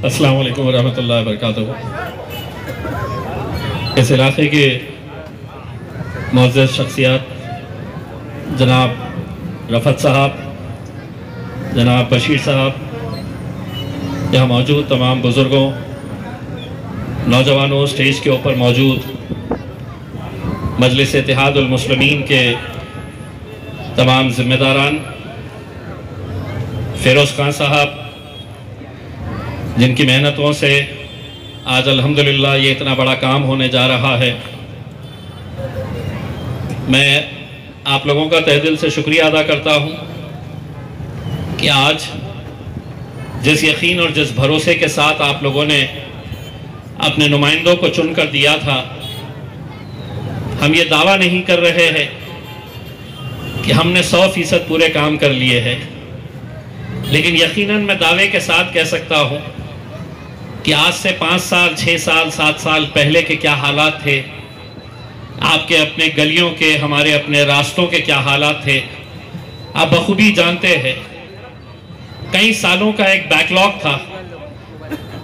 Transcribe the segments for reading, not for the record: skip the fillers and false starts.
अस्सलाम वालेकुम वरहमतुल्लाहि वबरकातुहू। इस इलाके के मुअज़्ज़ज़ शख्सियत जनाब रफ़त साहब, जनाब बशीर साहब, यहाँ मौजूद तमाम बुज़ुर्गों, नौजवानों, स्टेज के ऊपर मौजूद मजलिस इत्तेहादुल मुस्लिमीन के तमाम ज़िम्मेदारान, फ़िरोज़ खान साहब जिनकी मेहनतों से आज अल्हम्दुलिल्लाह ये इतना बड़ा काम होने जा रहा है, मैं आप लोगों का तहे दिल से शुक्रिया अदा करता हूँ कि आज जिस यकीन और जिस भरोसे के साथ आप लोगों ने अपने नुमाइंदों को चुनकर दिया था, हम ये दावा नहीं कर रहे हैं कि हमने 100% पूरे काम कर लिए हैं, लेकिन यकीनन मैं दावे के साथ कह सकता हूँ कि आज से 5 साल, 6 साल, 7 साल पहले के क्या हालात थे, आपके अपने गलियों के, हमारे अपने रास्तों के क्या हालात थे, आप बखूबी जानते हैं। कई सालों का एक बैकलॉग था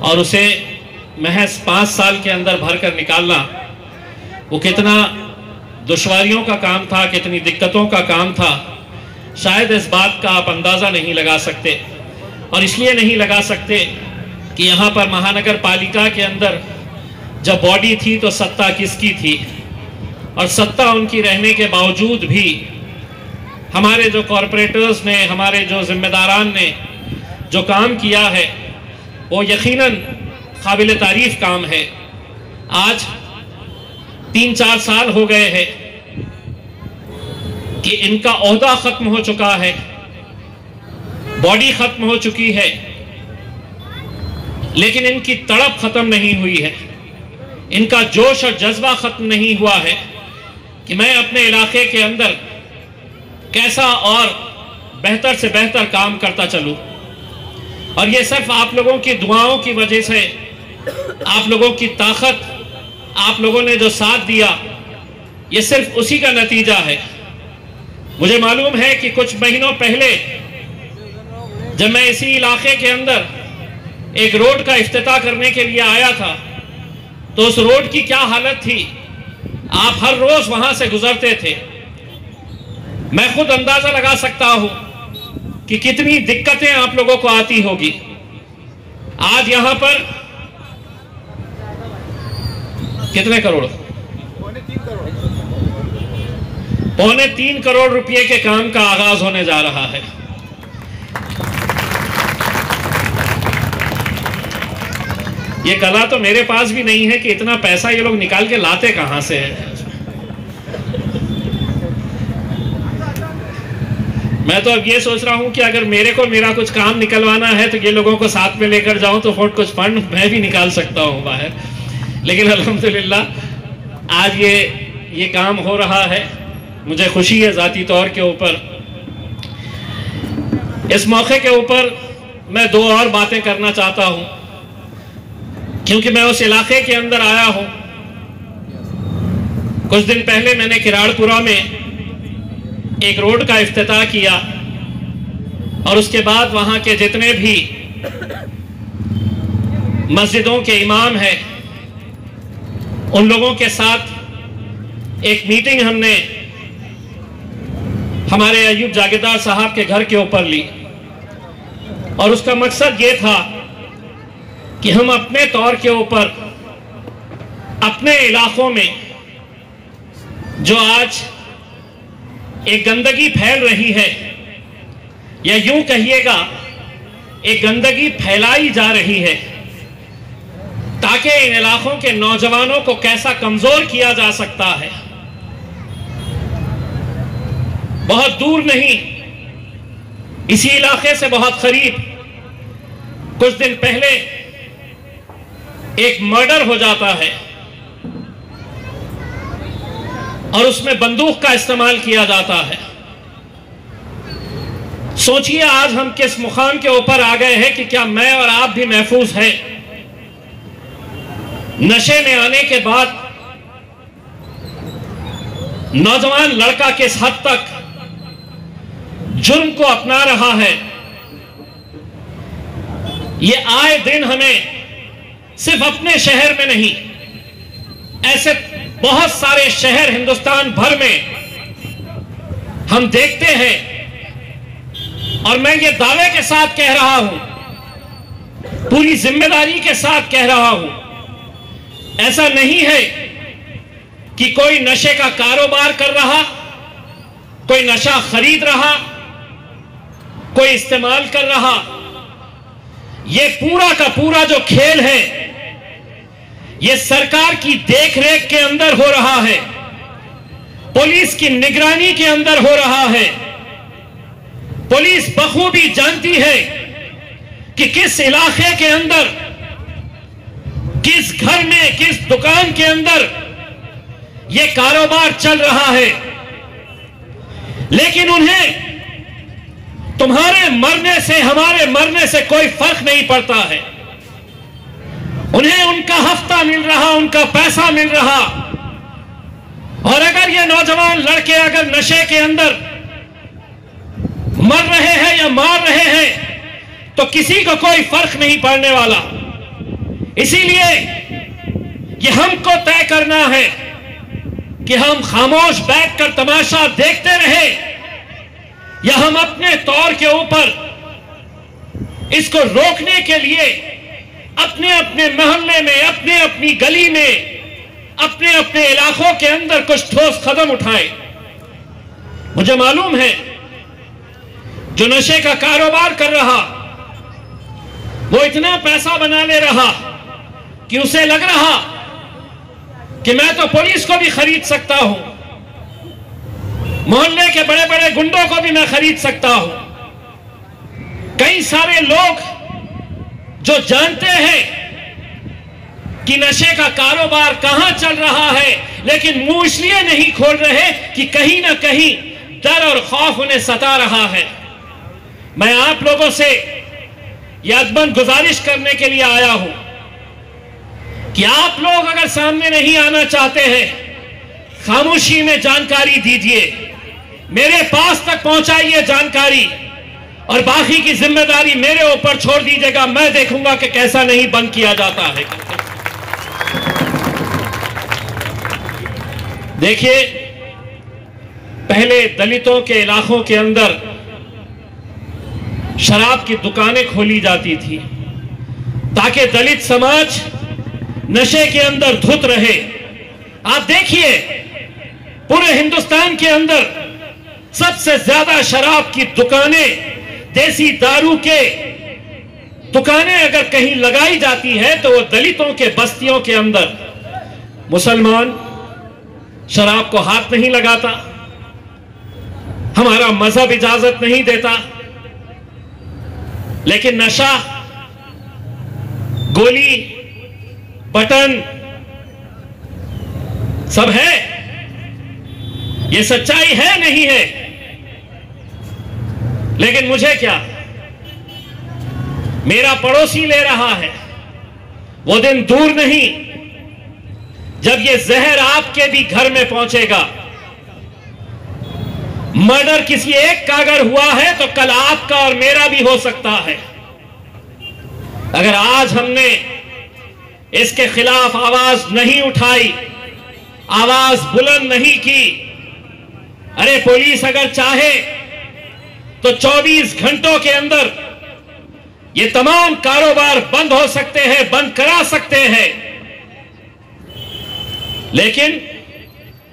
और उसे महज 5 साल के अंदर भर कर निकालना वो कितना दुश्वारियों का काम था, कितनी दिक्कतों का काम था, शायद इस बात का आप अंदाज़ा नहीं लगा सकते। और इसलिए नहीं लगा सकते कि यहाँ पर महानगर पालिका के अंदर जब बॉडी थी तो सत्ता किसकी थी, और सत्ता उनकी रहने के बावजूद भी हमारे जो कॉरपोरेटर्स ने, हमारे जो जिम्मेदारान ने जो काम किया है वो यकीनन काबिल तारीफ काम है। आज 3-4 साल हो गए हैं कि इनका ओहदा ख़त्म हो चुका है, बॉडी ख़त्म हो चुकी है, लेकिन इनकी तड़प ख़त्म नहीं हुई है, इनका जोश और जज्बा ख़त्म नहीं हुआ है कि मैं अपने इलाके के अंदर कैसा और बेहतर से बेहतर काम करता चलूं। और ये सिर्फ आप लोगों की दुआओं की वजह से, आप लोगों की ताकत, आप लोगों ने जो साथ दिया, ये सिर्फ उसी का नतीजा है। मुझे मालूम है कि कुछ महीनों पहले जब मैं इसी इलाके के अंदर एक रोड का इफ्तिताह करने के लिए आया था तो उस रोड की क्या हालत थी, आप हर रोज वहां से गुजरते थे। मैं खुद अंदाजा लगा सकता हूं कि कितनी दिक्कतें आप लोगों को आती होगी। आज यहां पर कितने करोड़, पौने 3 करोड़ रुपए के काम का आगाज होने जा रहा है। ये कला तो मेरे पास भी नहीं है कि इतना पैसा ये लोग निकाल के लाते कहां से है। मैं तो अब ये सोच रहा हूं कि अगर मेरे को मेरा कुछ काम निकलवाना है तो ये लोगों को साथ में लेकर जाऊं तो कुछ फंड मैं भी निकाल सकता हूं बाहर। लेकिन अल्हम्दुलिल्लाह आज ये काम हो रहा है, मुझे खुशी है ज़ाती तौर के ऊपर। इस मौके के ऊपर मैं 2 और बातें करना चाहता हूं, क्योंकि मैं उस इलाके के अंदर आया हूं। कुछ दिन पहले मैंने किराड़पुरा में एक रोड का इफ्तिताह किया और उसके बाद वहां के जितने भी मस्जिदों के इमाम हैं उन लोगों के साथ एक मीटिंग हमने हमारे अयूब जागीरदार साहब के घर के ऊपर ली, और उसका मकसद ये था कि हम अपने तौर के ऊपर अपने इलाकों में जो आज एक गंदगी फैल रही है, या यूं कहिएगा एक गंदगी फैलाई जा रही है, ताकि इन इलाकों के नौजवानों को कैसा कमजोर किया जा सकता है। बहुत दूर नहीं, इसी इलाके से बहुत करीब कुछ दिन पहले एक मर्डर हो जाता है और उसमें बंदूक का इस्तेमाल किया जाता है। सोचिए आज हम किस मुकाम के ऊपर आ गए हैं कि क्या मैं और आप भी महफूज हैं। नशे में आने के बाद नौजवान लड़का किस हद तक जुर्म को अपना रहा है, ये आए दिन हमें सिर्फ अपने शहर में नहीं, ऐसे बहुत सारे शहर हिंदुस्तान भर में हम देखते हैं, और मैं ये दावे के साथ कह रहा हूं, पूरी जिम्मेदारी के साथ कह रहा हूं, ऐसा नहीं है कि कोई नशे का कारोबार कर रहा, कोई नशा खरीद रहा, कोई इस्तेमाल कर रहा। ये पूरा का पूरा जो खेल है ये सरकार की देखरेख के अंदर हो रहा है, पुलिस की निगरानी के अंदर हो रहा है। पुलिस बखूबी जानती है कि किस इलाके के अंदर, किस घर में, किस दुकान के अंदर ये कारोबार चल रहा है। लेकिन उन्हें तुम्हारे मरने से, हमारे मरने से कोई फर्क नहीं पड़ता है। उन्हें उनका हफ्ता मिल रहा, उनका पैसा मिल रहा। और अगर ये नौजवान लड़के अगर नशे के अंदर मर रहे हैं या मार रहे हैं तो किसी को कोई फर्क नहीं पड़ने वाला। इसीलिए ये हमको तय करना है कि हम खामोश बैठकर तमाशा देखते रहे या हम अपने तौर के ऊपर इसको रोकने के लिए अपने अपने मोहल्ले में, अपने अपनी गली में, अपने अपने इलाकों के अंदर कुछ ठोस कदम उठाए। मुझे मालूम है जो नशे का कारोबार कर रहा वो इतना पैसा बना ले रहा कि उसे लग रहा कि मैं तो पुलिस को भी खरीद सकता हूं, मोहल्ले के बड़े बड़े गुंडों को भी मैं खरीद सकता हूं। कई सारे लोग जो जानते हैं कि नशे का कारोबार कहां चल रहा है, लेकिन मुंह इसलिए नहीं खोल रहे कि कहीं ना कहीं डर और खौफ उन्हें सता रहा है। मैं आप लोगों से यह अदबन गुजारिश करने के लिए आया हूं कि आप लोग अगर सामने नहीं आना चाहते हैं, खामोशी में जानकारी दीजिए, मेरे पास तक पहुंचाइए जानकारी, और बाकी की जिम्मेदारी मेरे ऊपर छोड़ दीजिएगा। मैं देखूंगा कि कैसा नहीं बंद किया जाता है। देखिए, पहले दलितों के इलाकों के अंदर शराब की दुकानें खोली जाती थी ताकि दलित समाज नशे के अंदर धुत रहे। आप देखिए, पूरे हिंदुस्तान के अंदर सबसे ज्यादा शराब की दुकानें, देसी दारू के दुकानें अगर कहीं लगाई जाती है तो वो दलितों के बस्तियों के अंदर। मुसलमान शराब को हाथ नहीं लगाता, हमारा मजहब इजाजत नहीं देता, लेकिन नशा, गोली, बटन सब है। ये सच्चाई है नहीं है, लेकिन मुझे क्या, मेरा पड़ोसी ले रहा है। वो दिन दूर नहीं जब ये जहर आपके भी घर में पहुंचेगा। मर्डर किसी एक का अगर हुआ है तो कल आपका और मेरा भी हो सकता है। अगर आज हमने इसके खिलाफ आवाज नहीं उठाई, आवाज बुलंद नहीं की, अरे पुलिस अगर चाहे तो 24 घंटों के अंदर ये तमाम कारोबार बंद हो सकते हैं, बंद करा सकते हैं। लेकिन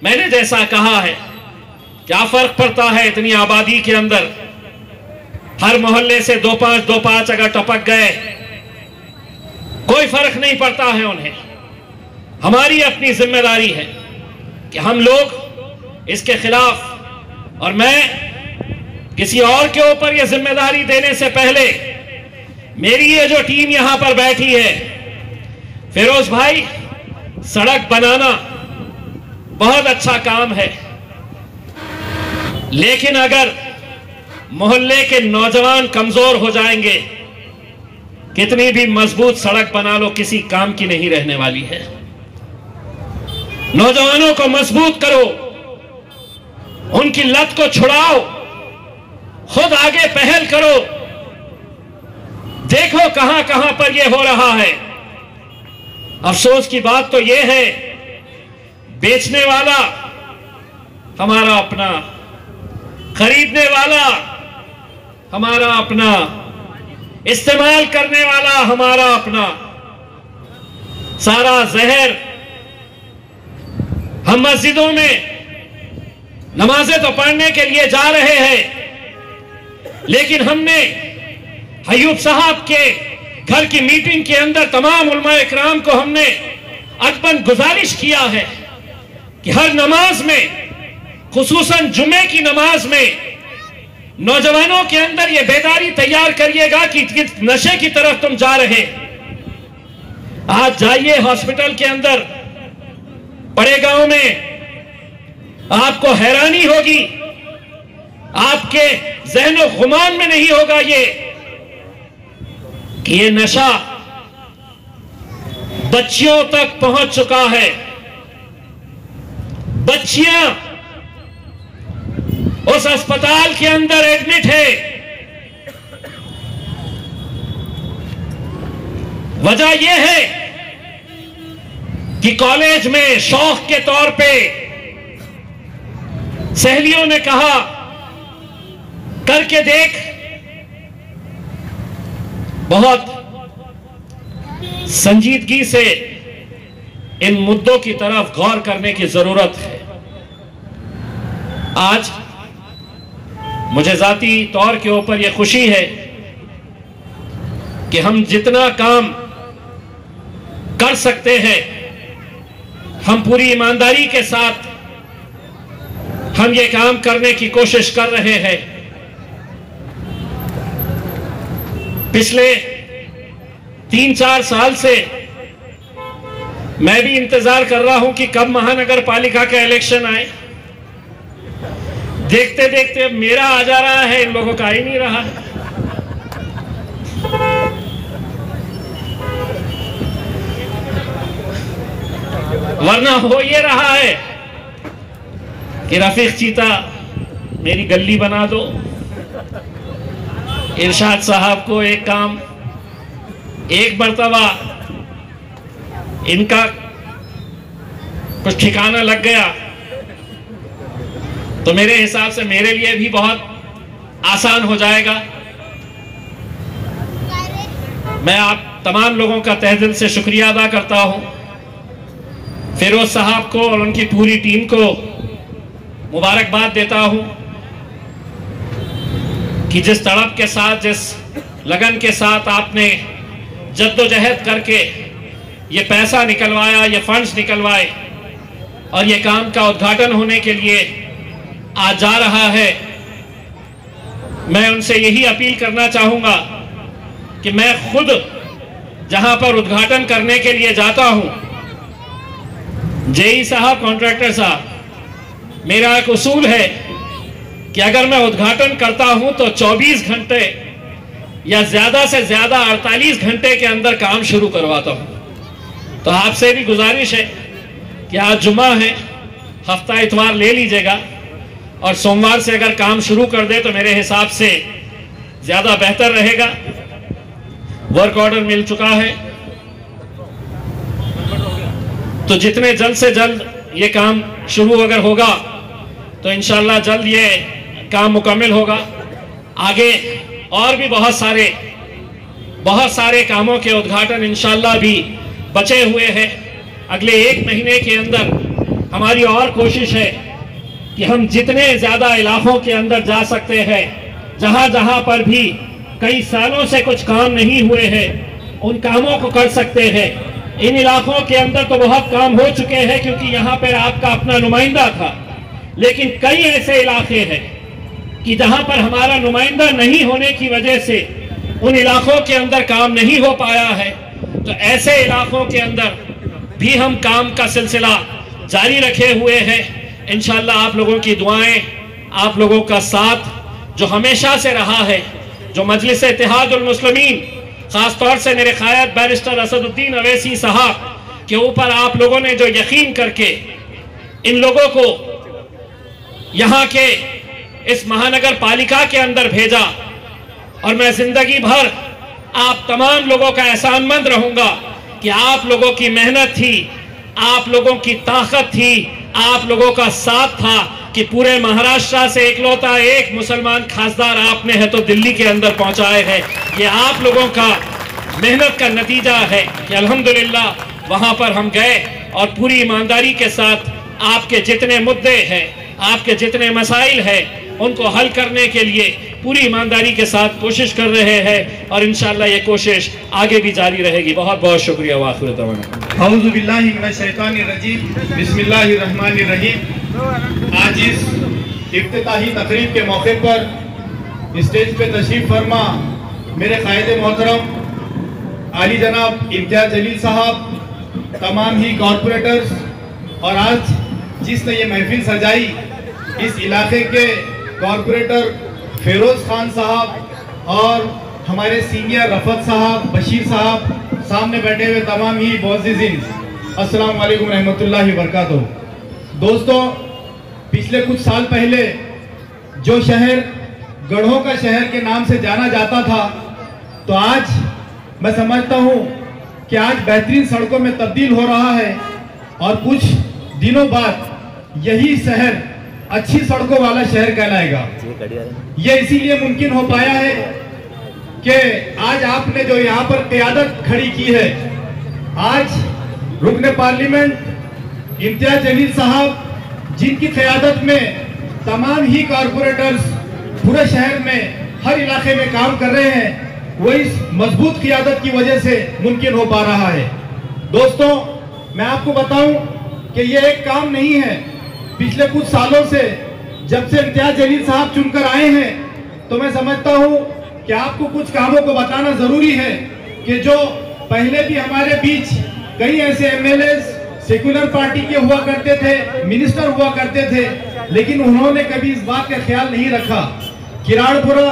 मैंने जैसा कहा है, क्या फर्क पड़ता है इतनी आबादी के अंदर, हर मोहल्ले से 2-5 अगर टपक गए, कोई फर्क नहीं पड़ता है उन्हें। हमारी अपनी जिम्मेदारी है कि हम लोग इसके खिलाफ, और मैं किसी और के ऊपर यह जिम्मेदारी देने से पहले मेरी ये जो टीम यहां पर बैठी है, फिरोज भाई, सड़क बनाना बहुत अच्छा काम है, लेकिन अगर मोहल्ले के नौजवान कमजोर हो जाएंगे, कितनी भी मजबूत सड़क बना लो, किसी काम की नहीं रहने वाली है। नौजवानों को मजबूत करो, उनकी लत को छुड़ाओ, खुद आगे पहल करो। देखो कहां कहां पर यह हो रहा है। अफसोस की बात तो यह है, बेचने वाला हमारा अपना, खरीदने वाला हमारा अपना, इस्तेमाल करने वाला हमारा अपना। सारा जहर हम मस्जिदों में नमाजें तो पढ़ने के लिए जा रहे हैं, लेकिन हमने अय्यूब साहब के घर की मीटिंग के अंदर तमाम उलमा इकराम को हमने अकबन गुजारिश किया है कि हर नमाज में, खुसूसन जुमे की नमाज में, नौजवानों के अंदर यह बेदारी तैयार करिएगा कि नशे की तरफ तुम जा रहे। आज जाइए हॉस्पिटल के अंदर, बड़े गांव में, आपको हैरानी होगी, आपके ज़हनो गुमान में नहीं होगा ये कि ये नशा बच्चियों तक पहुंच चुका है। बच्चियां उस अस्पताल के अंदर एडमिट है। वजह यह है कि कॉलेज में शौक के तौर पे सहेलियों ने कहा करके देख। बहुत संजीदगी से इन मुद्दों की तरफ गौर करने की जरूरत है। आज मुझे जाती तौर के ऊपर यह खुशी है कि हम जितना काम कर सकते हैं, हम पूरी ईमानदारी के साथ हम ये काम करने की कोशिश कर रहे हैं। पिछले 3-4 साल से मैं भी इंतजार कर रहा हूं कि कब महानगर पालिका का इलेक्शन आए। देखते देखते अब मेरा आ जा रहा है, इन लोगों का आ ही नहीं रहा है। वरना हो ये रहा है कि रफीक चीता मेरी गली बना दो, इरशाद साहब को एक काम, एक मर्तबा इनका कुछ ठिकाना लग गया तो मेरे हिसाब से मेरे लिए भी बहुत आसान हो जाएगा। मैं आप तमाम लोगों का तहे दिल से शुक्रिया अदा करता हूं। फिरोज साहब को और उनकी पूरी टीम को मुबारकबाद देता हूं कि जिस तड़प के साथ, जिस लगन के साथ आपने जद्दोजहद करके ये पैसा निकलवाया, ये फंड्स निकलवाए और ये काम का उद्घाटन होने के लिए आज जा रहा है। मैं उनसे यही अपील करना चाहूंगा कि मैं खुद जहां पर उद्घाटन करने के लिए जाता हूं, जेई साहब, कॉन्ट्रैक्टर साहब, मेरा एक उसूल है कि अगर मैं उद्घाटन करता हूं तो 24 घंटे या ज्यादा से ज्यादा 48 घंटे के अंदर काम शुरू करवाता हूं। तो आपसे भी गुजारिश है कि आज जुम्मा है, हफ्ता इतवार ले लीजिएगा और सोमवार से अगर काम शुरू कर दे तो मेरे हिसाब से ज्यादा बेहतर रहेगा। वर्क ऑर्डर मिल चुका है तो जितने जल्द से जल्द ये काम शुरू अगर होगा तो इंशाल्लाह जल्द ये काम मुकम्मल होगा। आगे और भी बहुत सारे कामों के उद्घाटन इंशाल्लाह भी बचे हुए हैं। अगले 1 महीने के अंदर हमारी और कोशिश है कि हम जितने ज़्यादा इलाकों के अंदर जा सकते हैं, जहां जहां पर भी कई सालों से कुछ काम नहीं हुए हैं, उन कामों को कर सकते हैं। इन इलाकों के अंदर तो बहुत काम हो चुके हैं क्योंकि यहाँ पर आपका अपना नुमाइंदा था, लेकिन कई ऐसे इलाके हैं कि जहां पर हमारा नुमाइंदा नहीं होने की वजह से उन इलाकों के अंदर काम नहीं हो पाया है। तो ऐसे इलाकों के अंदर भी हम काम का सिलसिला जारी रखे हुए हैं। इंशाअल्लाह आप लोगों की दुआएं, आप लोगों का साथ जो हमेशा से रहा है, जो मजलिस इत्तेहादुल मुस्लिमीन, खास तौर से मेरे क़ायद बैरिस्टर असदुद्दीन अवैसी साहब के ऊपर आप लोगों ने जो यकीन करके इन लोगों को यहाँ के इस महानगर पालिका के अंदर भेजा, और मैं जिंदगी भर आप तमाम लोगों का एहसानमंद रहूंगा कि आप लोगों की मेहनत थी, आप लोगों की ताकत थी, आप लोगों का साथ था कि पूरे महाराष्ट्र से इकलौता एक मुसलमान खासदार आपने है तो दिल्ली के अंदर पहुंचाए हैं। ये आप लोगों का मेहनत का नतीजा है कि अल्हम्दुलिल्लाह वहां पर हम गए और पूरी ईमानदारी के साथ आपके जितने मुद्दे हैं, आपके जितने मसाइल हैं, उनको हल करने के लिए पूरी ईमानदारी के साथ कोशिश कर रहे हैं और इंशाअल्लाह ये कोशिश आगे भी जारी रहेगी। बहुत बहुत शुक्रिया। वाखिर दवाना औज़ु बिल्लाहि मिनश शैतानिर रजीम, बिस्मिल्लाहिर रहमानिर रहीम। आज इस इफ्तिताही तकरीब के मौके पर स्टेज पे तशरीफ फरमा मेरे कायदे मोहतरम आली जनाब इम्तियाज जलील साहब, तमाम ही कॉरपोरेटर्स और आज जिसने ये महफिल सजाई इस इलाके के कॉरपोरेटर फेरोज खान साहब और हमारे सीनियर रफत साहब, बशीर साहब, सामने बैठे हुए तमाम ही मुअज़्ज़िज़ीन, अस्सलाम वालेकुम रहमतुल्लाहि व बरकातुहू। दोस्तों, पिछले कुछ साल पहले जो शहर गढ़ों का शहर के नाम से जाना जाता था, तो आज मैं समझता हूँ कि आज बेहतरीन सड़कों में तब्दील हो रहा है और कुछ दिनों बाद यही शहर अच्छी सड़कों वाला शहर कहलाएगा। ये इसीलिए मुमकिन हो पाया है कि आज आपने जो यहाँ पर क़यादत खड़ी की है, आज रुकने पार्लियामेंट इम्तियाज जलील साहब जिनकी क़यादत में तमाम ही कॉरपोरेटर्स पूरे शहर में हर इलाके में काम कर रहे हैं, वो इस मजबूत क़यादत की वजह से मुमकिन हो पा रहा है। दोस्तों, मैं आपको बताऊं कि ये एक काम नहीं है। पिछले कुछ सालों से जब से इम्तियाज जलील साहब चुनकर आए हैं, तो मैं समझता हूं कि आपको कुछ कामों को बताना जरूरी है कि जो पहले भी हमारे बीच कई ऐसे एमएलए सेक्युलर पार्टी के हुआ करते थे, मिनिस्टर हुआ करते थे, लेकिन उन्होंने कभी इस बात का ख्याल नहीं रखा। किराड़पुरा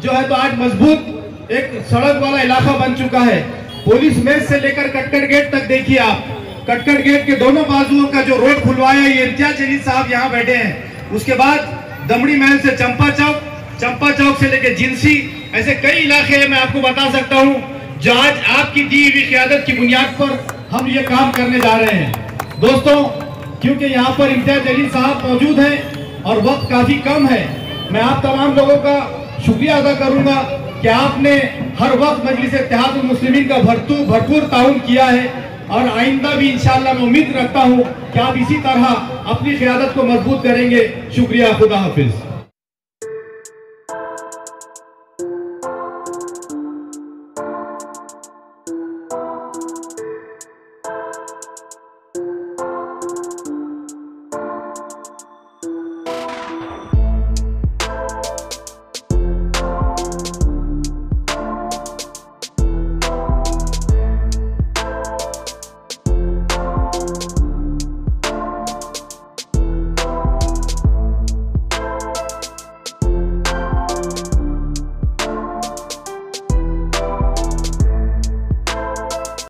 जो है तो आज मजबूत एक सड़क वाला इलाका बन चुका है। पुलिस मेज से लेकर कटकट गेट तक देखिए आप, कटकट गेट के दोनों बाजुओं का जो रोड खुलवाया ये इम्तियाज जलील साहब यहाँ बैठे हैं। उसके बाद दमड़ी महल से चंपा चौक से लेकर जिंसी, ऐसे कई इलाके हैं मैं आपको बता सकता हूँ जो आज आपकी दी हुई क़यादत की बुनियाद पर हम ये काम करने जा रहे हैं। दोस्तों, क्योंकि यहाँ पर इम्तियाज जलील साहब मौजूद हैं और वक्त काफी कम है, मैं आप तमाम लोगों का शुक्रिया अदा करूंगा कि आपने हर वक्त मजलिस इत्तेहादुल मुस्लिमीन का भरपूर ताउन किया है और आइंदा भी इंशाअल्लाह मैं उम्मीद रखता हूं कि आप इसी तरह अपनी क़यादत को मजबूत करेंगे। शुक्रिया, खुदा हाफिज।